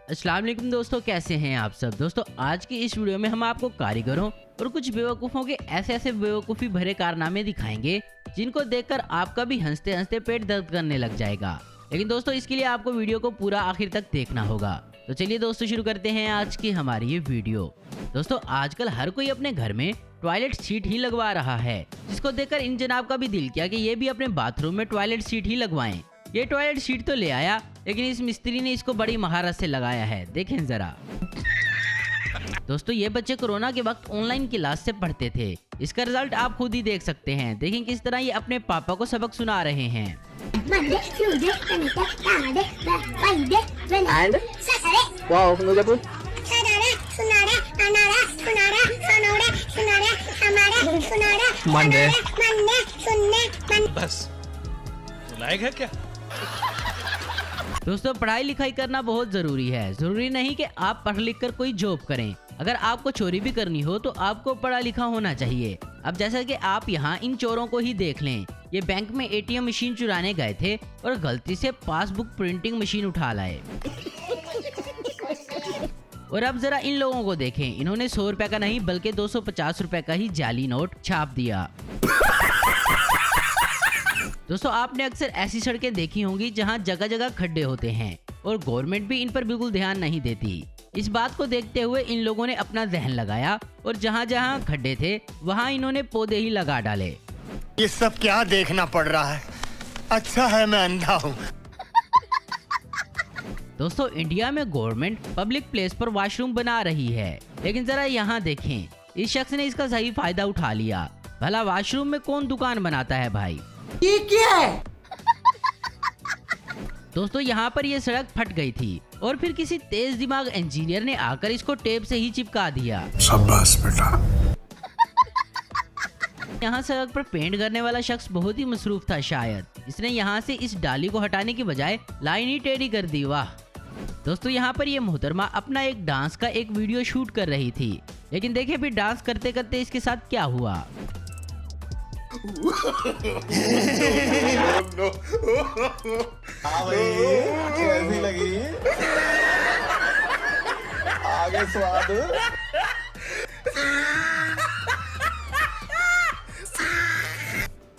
अस्सलाम वालेकुम दोस्तों, कैसे हैं आप सब। दोस्तों आज की इस वीडियो में हम आपको कारीगरों और कुछ बेवकूफ़ों के ऐसे ऐसे बेवकूफ़ी भरे कारनामे दिखाएंगे जिनको देखकर आपका भी हंसते हंसते पेट दर्द करने लग जाएगा। लेकिन दोस्तों इसके लिए आपको वीडियो को पूरा आखिर तक देखना होगा। तो चलिए दोस्तों शुरू करते हैं आज की हमारी ये वीडियो। दोस्तों आजकल हर कोई अपने घर में टॉयलेट सीट ही लगवा रहा है, जिसको देखकर इन जनाब का भी दिल किया कि ये भी अपने बाथरूम में टॉयलेट सीट ही लगवाएं। ये टॉयलेट सीट तो ले आया, लेकिन इस मिस्त्री ने इसको बड़ी महारत से लगाया है, देखें जरा। दोस्तों ये बच्चे कोरोना के वक्त ऑनलाइन क्लास से पढ़ते थे। इसका रिजल्ट आप खुद ही देख सकते हैं। देखें किस तरह ये अपने पापा को सबक सुना रहे हैं। बस सुनाएगा क्या? दोस्तों पढ़ाई लिखाई करना बहुत जरूरी है। जरूरी नहीं कि आप पढ़ लिख कर कोई जॉब करें। अगर आपको चोरी भी करनी हो तो आपको पढ़ा लिखा होना चाहिए। अब जैसा कि आप यहाँ इन चोरों को ही देख लें। ये बैंक में एटीएम मशीन चुराने गए थे और गलती से पासबुक प्रिंटिंग मशीन उठा लाए। और अब जरा इन लोगों को देखें, इन्होंने 100 रुपए का नहीं बल्कि 250 रुपए का ही जाली नोट छाप दिया। दोस्तों आपने अक्सर ऐसी सड़कें देखी होंगी जहां जगह जगह खड्डे होते हैं और गवर्नमेंट भी इन पर बिल्कुल ध्यान नहीं देती। इस बात को देखते हुए इन लोगों ने अपना जहन लगाया और जहां जहां खड्डे थे वहां इन्होंने पौधे ही लगा डाले। ये सब क्या देखना पड़ रहा है? अच्छा है मैं अंधा हूँ। दोस्तों इंडिया में गवर्नमेंट पब्लिक प्लेस पर वॉशरूम बना रही है, लेकिन जरा यहाँ देखें, इस शख्स ने इसका सही फायदा उठा लिया। भला वॉशरूम में कौन दुकान बनाता है भाई? ये क्या है? दोस्तों यहाँ पर ये सड़क फट गई थी और फिर किसी तेज दिमाग इंजीनियर ने आकर इसको टेप से ही चिपका दिया। शाबाश बेटा। यहाँ सड़क पर पेंट करने वाला शख्स बहुत ही मसरूफ था। शायद इसने यहाँ से इस डाली को हटाने की बजाय लाइन ही टेढ़ी कर दी। वाह। दोस्तों यहाँ पर ये मोहतरमा अपना एक डांस का एक वीडियो शूट कर रही थी, लेकिन देखिए फिर डांस करते करते इसके साथ क्या हुआ। कैसी लगी? आगे स्वाद।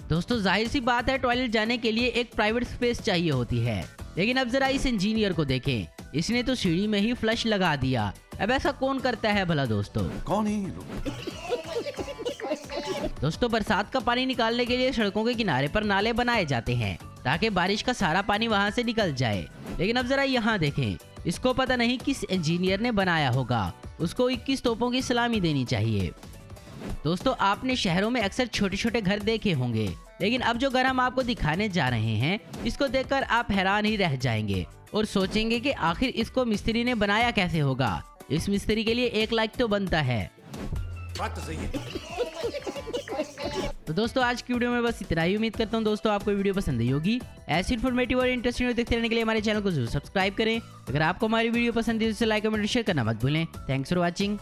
दोस्तों जाहिर सी बात है टॉयलेट जाने के लिए एक प्राइवेट स्पेस चाहिए होती है, लेकिन अब जरा इस इंजीनियर को देखें, इसने तो सीढ़ी में ही फ्लश लगा दिया। अब ऐसा कौन करता है भला दोस्तों? कौन है ये लोग? दोस्तों बरसात का पानी निकालने के लिए सड़कों के किनारे पर नाले बनाए जाते हैं ताकि बारिश का सारा पानी वहां से निकल जाए। लेकिन अब जरा यहाँ देखें, इसको पता नहीं किस इंजीनियर ने बनाया होगा। उसको 21 तोपों की सलामी देनी चाहिए। दोस्तों आपने शहरों में अक्सर छोटे छोटे घर देखे होंगे, लेकिन अब जो घर हम आपको दिखाने जा रहे हैं इसको देखकर आप हैरान ही रह जाएंगे और सोचेंगे कि आखिर इसको मिस्त्री ने बनाया कैसे होगा। इस मिस्त्री के लिए 1 लाख तो बनता है। बात तो सही है। तो दोस्तों आज की वीडियो में बस इतना ही। उम्मीद करता हूँ दोस्तों आपको वीडियो पसंद आई होगी। ऐसी इन्फॉर्मेटिव और इंटरेस्टिंग देखते रहने के लिए हमारे चैनल को जरूर सब्सक्राइब करें। अगर आपको हमारी वीडियो पसंद है तो लाइक कमेंट शेयर करना मत भूलें। Thanks for watching.